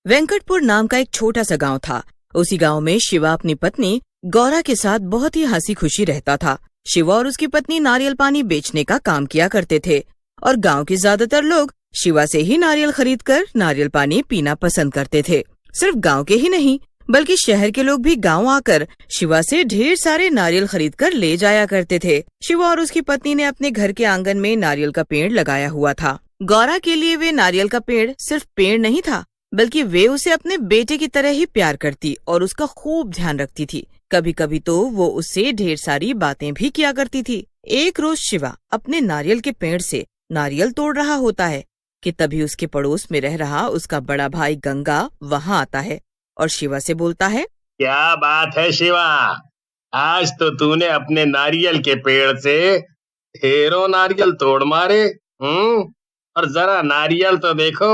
वेंकटपुर नाम का एक छोटा सा गांव था। उसी गांव में शिवा अपनी पत्नी गौरा के साथ बहुत ही हंसी खुशी रहता था। शिवा और उसकी पत्नी नारियल पानी बेचने का काम किया करते थे और गांव के ज्यादातर लोग शिवा से ही नारियल खरीदकर नारियल पानी पीना पसंद करते थे। सिर्फ गांव के ही नहीं बल्कि शहर के लोग भी गांव आकर शिवा से ढेर सारे नारियल खरीदकर ले जाया करते थे। शिवा और उसकी पत्नी ने अपने घर के आंगन में नारियल का पेड़ लगाया हुआ था। गौरा के लिए वे नारियल का पेड़ सिर्फ पेड़ नहीं था बल्कि वे उसे अपने बेटे की तरह ही प्यार करती और उसका खूब ध्यान रखती थी। कभी कभी तो वो उससे ढेर सारी बातें भी किया करती थी। एक रोज शिवा अपने नारियल के पेड़ से नारियल तोड़ रहा होता है कि तभी उसके पड़ोस में रह रहा उसका बड़ा भाई गंगा वहाँ आता है और शिवा से बोलता है, क्या बात है शिवा, आज तो तूने अपने नारियल के पेड़ से ढेरों नारियल तोड़ मारे। और जरा नारियल तो देखो,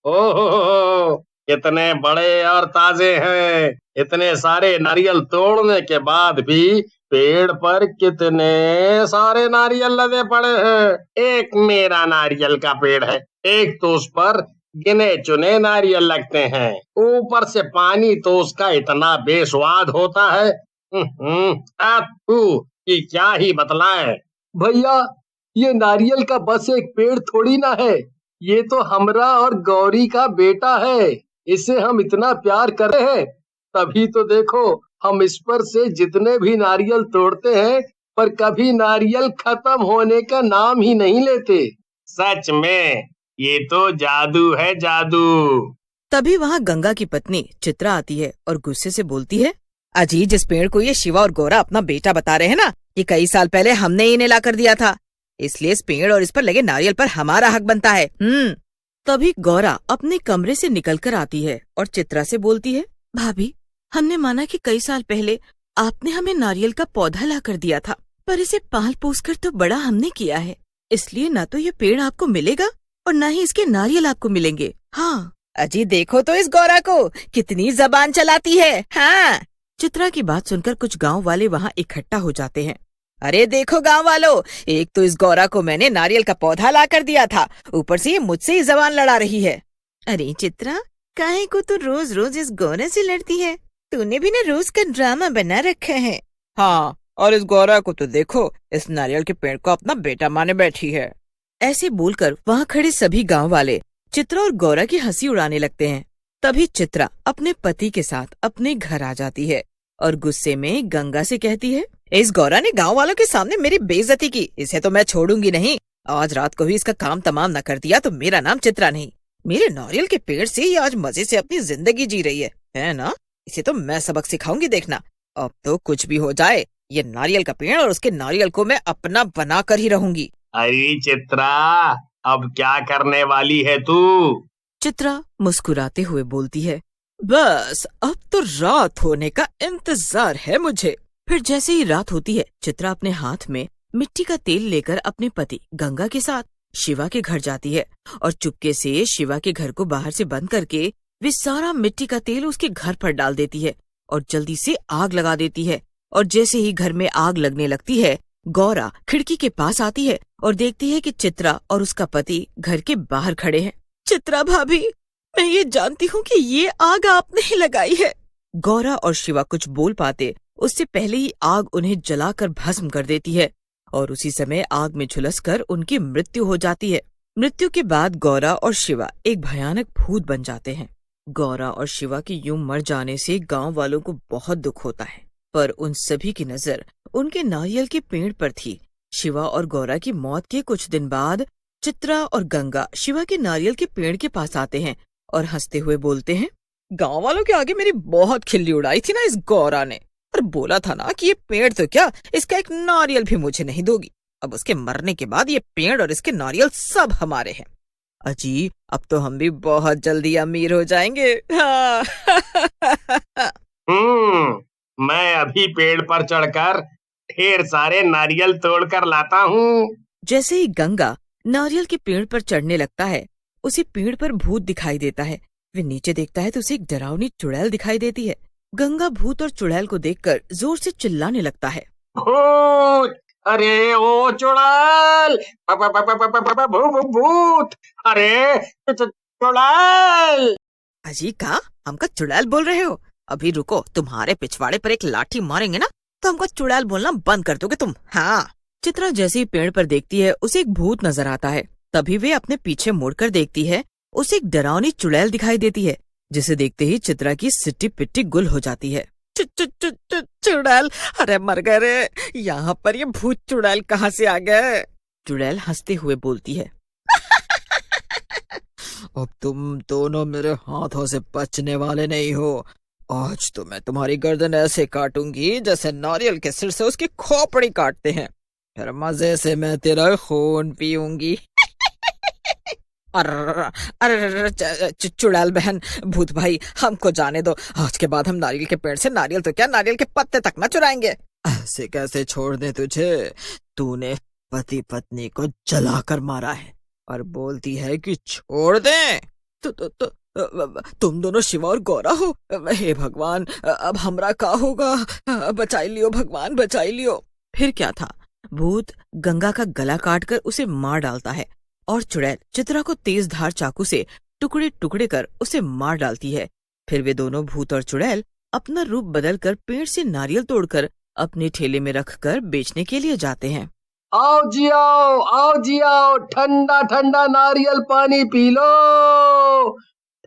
ओहो कितने बड़े और ताजे हैं। इतने सारे नारियल तोड़ने के बाद भी पेड़ पर कितने सारे नारियल लदे पड़े हैं। एक मेरा नारियल का पेड़ है, एक तो उस पर गिने चुने नारियल लगते हैं, ऊपर से पानी तो उसका इतना बेस्वाद होता है। ये क्या ही बतलाएं। भैया, ये नारियल का बस एक पेड़ थोड़ी ना है, ये तो हमरा और गौरी का बेटा है। इसे हम इतना प्यार कर रहे हैं, तभी तो देखो हम इस पर से जितने भी नारियल तोड़ते हैं पर कभी नारियल खत्म होने का नाम ही नहीं लेते। सच में ये तो जादू है, जादू। तभी वहाँ गंगा की पत्नी चित्रा आती है और गुस्से से बोलती है, अजी जिस पेड़ को ये शिवा और गौरा अपना बेटा बता रहे हैं ना, ये कई साल पहले हमने इन्हें ला कर दिया था, इसलिए इस पेड़ और इस पर लगे नारियल पर हमारा हक बनता है। तभी गौरा अपने कमरे से निकलकर आती है और चित्रा से बोलती है, भाभी हमने माना कि कई साल पहले आपने हमें नारियल का पौधा ला कर दिया था, पर इसे पाल पोस कर तो बड़ा हमने किया है, इसलिए न तो ये पेड़ आपको मिलेगा और न ही इसके नारियल आपको मिलेंगे। हाँ अजी देखो तो इस गौरा को कितनी जबान चलाती है। हाँ। चित्रा की बात सुनकर कुछ गांव वाले वहाँ इकट्ठा हो जाते हैं। अरे देखो गांव वालों, एक तो इस गौरा को मैंने नारियल का पौधा ला कर दिया था, ऊपर से ये मुझसे ही जबान लड़ा रही है। अरे चित्रा, काहे को तू रोज रोज इस गौरा से लड़ती है? तूने भी न रोज का ड्रामा बना रखा है। हाँ, और इस गौरा को तो देखो, इस नारियल के पेड़ को अपना बेटा माने बैठी है। ऐसे बोलकर वहाँ खड़े सभी गांव वाले चित्रा और गौरा की हंसी उड़ाने लगते हैं। तभी चित्रा अपने पति के साथ अपने घर आ जाती है और गुस्से में गंगा से कहती है, इस गौरा ने गांव वालों के सामने मेरी बेइज्जती की, इसे तो मैं छोड़ूंगी नहीं। आज रात को ही इसका काम तमाम न कर दिया तो मेरा नाम चित्रा नहीं। मेरे नारियल के पेड़ से ही आज मजे से अपनी जिंदगी जी रही है ना? इसे तो मैं सबक सिखाऊंगी, देखना। अब तो कुछ भी हो जाए, ये नारियल का पेड़ और उसके नारियल को मैं अपना बना कर ही रहूंगी। अरे चित्रा, अब क्या करने वाली है तू? चित्रा मुस्कुराते हुए बोलती है, बस अब तो रात होने का इंतजार है मुझे। फिर जैसे ही रात होती है, चित्रा अपने हाथ में मिट्टी का तेल लेकर अपने पति गंगा के साथ शिवा के घर जाती है और चुपके से शिवा के घर को बाहर से बंद करके वे सारा मिट्टी का तेल उसके घर पर डाल देती है और जल्दी से आग लगा देती है। और जैसे ही घर में आग लगने लगती है, गौरा खिड़की के पास आती है और देखती है कि चित्रा और उसका पति घर के बाहर खड़े हैं। चित्रा भाभी, मैं ये जानती हूँ कि ये आग आपने ही लगाई है। गौरा और शिवा कुछ बोल पाते उससे पहले ही आग उन्हें जलाकर भस्म कर देती है और उसी समय आग में झुलसकर उनकी मृत्यु हो जाती है। मृत्यु के बाद गौरा और शिवा एक भयानक भूत बन जाते हैं। गौरा और शिवा के यूं मर जाने से गांव वालों को बहुत दुख होता है, पर उन सभी की नजर उनके नारियल के पेड़ पर थी। शिवा और गौरा की मौत के कुछ दिन बाद चित्रा और गंगा शिवा के नारियल के पेड़ के पास आते हैं और हंसते हुए बोलते हैं, गांव वालों के आगे मेरी बहुत खिल्ली उड़ाई थी ना इस गौरा ने, और बोला था ना कि ये पेड़ तो क्या, इसका एक नारियल भी मुझे नहीं दोगी। अब उसके मरने के बाद ये पेड़ और इसके नारियल सब हमारे हैं। अजी अब तो हम भी बहुत जल्दी अमीर हो जाएंगे। हाँ। मैं अभी पेड़ पर चढ़कर ढेर सारे नारियल तोड़कर लाता हूँ। जैसे ही गंगा नारियल के पेड़ पर चढ़ने लगता है, उसे पेड़ पर भूत दिखाई देता है। वे नीचे देखता है तो उसे एक डरावनी चुड़ैल दिखाई देती है। गंगा भूत और चुड़ैल को देखकर जोर से चिल्लाने लगता है, भूत! अरे ओ चुड़ैल! भूत! अरे चुड़ैल! अजी का हमका चुड़ैल बोल रहे हो? अभी रुको, तुम्हारे पिछवाड़े पर एक लाठी मारेंगे ना तो हमको चुड़ैल बोलना बंद कर दोगे तुम। हाँ। चित्रा जैसे ही पेड़ पर देखती है उसे एक भूत नजर आता है। तभी वे अपने पीछे मुड़कर देखती है, उसे एक डरावनी चुड़ैल दिखाई देती है, जिसे देखते ही चित्रा की सिट्टी पिट्टी गुल हो जाती है। चुड़ैल, अरे मर गए रे, यहाँ पर ये भूत चुड़ैल कहाँ से आ गए? चुड़ैल हंसते हुए बोलती है, अब तुम दोनों मेरे हाथों से बचने वाले नहीं हो। आज तो मैं तुम्हारी गर्दन ऐसे काटूंगी जैसे नारियल के सिर से उसकी खोपड़ी काटते हैं, फिर मजे से मैं तेरा खून पीऊंगी। अरे चुड़ैल बहन, भूत भाई, हमको जाने दो। आज के बाद हम नारियल के पेड़ से नारियल तो क्या, नारियल के पत्ते तक न चुराएंगे। ऐसे कैसे छोड़ दे तुझे? तूने पति पत्नी को जलाकर मारा है और बोलती है कि छोड़ दे। तुम दोनों शिवा और गौरा हो? हे भगवान, अब हमरा का होगा? बचाई लियो भगवान, बचाई लियो। फिर क्या था, भूत गंगा का गला काटकर उसे मार डालता है और चुड़ैल चित्रा को तेज धार चाकू से टुकड़े टुकड़े कर उसे मार डालती है। फिर वे दोनों भूत और चुड़ैल अपना रूप बदलकर पेड़ से नारियल तोड़कर अपने ठेले में रखकर बेचने के लिए जाते हैं। आओ जी आओ, आओ जी आओ, ठंडा ठंडा नारियल पानी पी लो,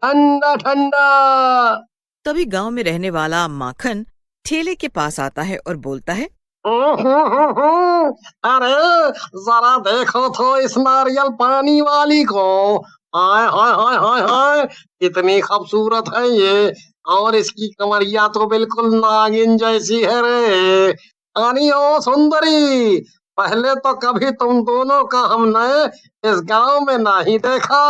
ठंडा ठंडा। तभी गांव में रहने वाला माखन ठेले के पास आता है और बोलता है, अरे जरा देखो तो इस नारियल पानी वाली को। हाय हाय हाय हाय हाय, कितनी खूबसूरत है ये, और इसकी कमरिया तो बिल्कुल नागिन जैसी है रे। अनी ओ सुंदरी, पहले तो कभी तुम दोनों का हमने इस गांव में नहीं देखा।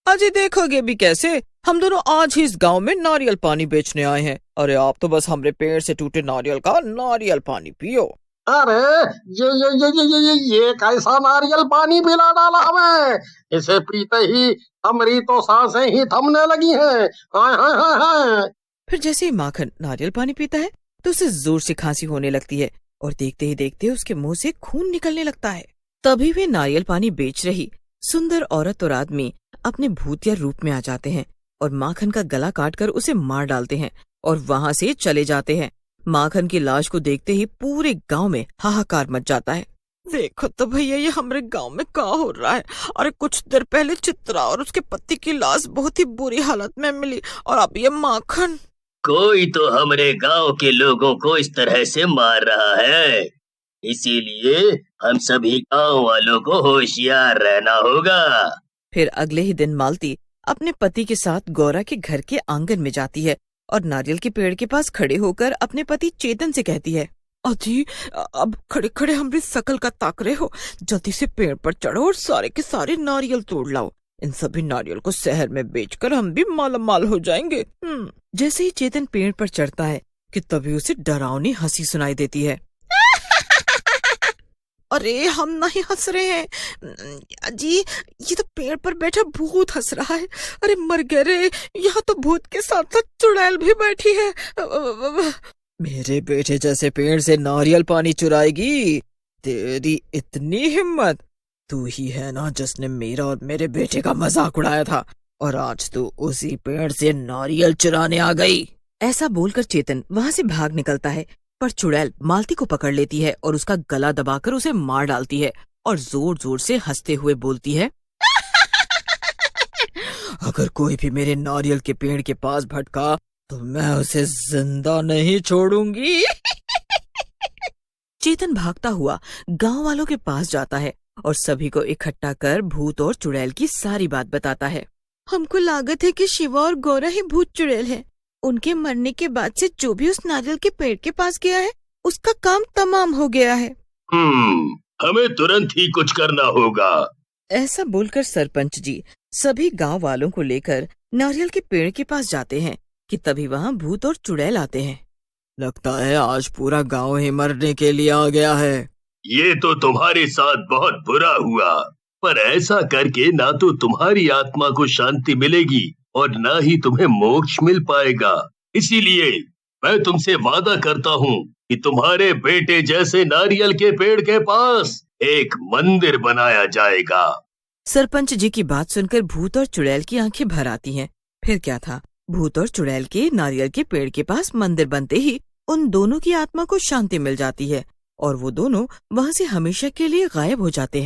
अजी देखोगे भी कैसे, हम दोनों आज ही इस गांव में नारियल पानी बेचने आए हैं। अरे आप तो बस हमारे पेड़ से टूटे नारियल का नारियल पानी पियो। अरे ये कैसा नारियल पानी पिला डाला हमें, इसे पीते ही हमारी तो सांसें ही थमने लगी हैं। हाय हाय हाय हाय। फिर जैसे ही माखन नारियल पानी पीता है तो उसे जोर से खांसी होने लगती है और देखते ही देखते उसके मुंह से खून निकलने लगता है। तभी वे नारियल पानी बेच रही सुंदर औरत और आदमी अपने भूतिया रूप में आ जाते हैं और माखन का गला काटकर उसे मार डालते हैं और वहां से चले जाते हैं। माखन की लाश को देखते ही पूरे गांव में हाहाकार मच जाता है। देखो तो भैया, ये हमारे गांव में क्या हो रहा है? अरे कुछ देर पहले चित्रा और उसके पति की लाश बहुत ही बुरी हालत में मिली और अब ये माखन। कोई तो हमारे गांव के लोगों को इस तरह से मार रहा है, इसीलिए हम सभी गांव वालों को होशियार रहना होगा। फिर अगले ही दिन मालती अपने पति के साथ गौरा के घर के आंगन में जाती है और नारियल के पेड़ के पास खड़े होकर अपने पति चेतन से कहती है, अजी अब खड़े खड़े हमारी शकल का ताक रहे हो, जल्दी से पेड़ पर चढ़ो और सारे के सारे नारियल तोड़ लाओ। इन सभी नारियल को शहर में बेचकर हम भी मालामाल हो जाएंगे। जैसे ही चेतन पेड़ पर चढ़ता है कि तभी उसे डरावनी हंसी सुनाई देती है। अरे हम नहीं हंस रहे हैं जी, ये तो पेड़ पर बैठा भूत हंस रहा है। अरे मर गए रे, यहाँ तो भूत के साथ साथ चुड़ैल भी बैठी है। मेरे बेटे जैसे पेड़ से नारियल पानी चुराएगी? तेरी इतनी हिम्मत? तू ही है ना जिसने मेरा और मेरे बेटे का मजाक उड़ाया था, और आज तू उसी पेड़ से नारियल चुराने आ गई। ऐसा बोलकर चेतन वहाँ से भाग निकलता है, पर चुड़ैल मालती को पकड़ लेती है और उसका गला दबाकर उसे मार डालती है और जोर जोर से हंसते हुए बोलती है, अगर कोई भी मेरे नारियल के पेड़ के पास भटका तो मैं उसे जिंदा नहीं छोड़ूंगी। चेतन भागता हुआ गांव वालों के पास जाता है और सभी को इकट्ठा कर भूत और चुड़ैल की सारी बात बताता है। हमको लागत है कि शिवा और गौरा ही भूत चुड़ैल है। उनके मरने के बाद से जो भी उस नारियल के पेड़ के पास गया है उसका काम तमाम हो गया है। हमें तुरंत ही कुछ करना होगा। ऐसा बोलकर सरपंच जी सभी गांव वालों को लेकर नारियल के पेड़ के पास जाते हैं कि तभी वहां भूत और चुड़ैल आते हैं। लगता है आज पूरा गांव ही मरने के लिए आ गया है। ये तो तुम्हारे साथ बहुत बुरा हुआ, पर ऐसा करके ना तो तुम्हारी आत्मा को शांति मिलेगी और ना ही तुम्हें मोक्ष मिल पाएगा। इसीलिए मैं तुमसे वादा करता हूँ कि तुम्हारे बेटे जैसे नारियल के पेड़ के पास एक मंदिर बनाया जाएगा। सरपंच जी की बात सुनकर भूत और चुड़ैल की आंखें भर आती हैं। फिर क्या था, भूत और चुड़ैल के नारियल के पेड़ के पास मंदिर बनते ही उन दोनों की आत्मा को शांति मिल जाती है और वो दोनों वहाँ से हमेशा के लिए गायब हो जाते हैं।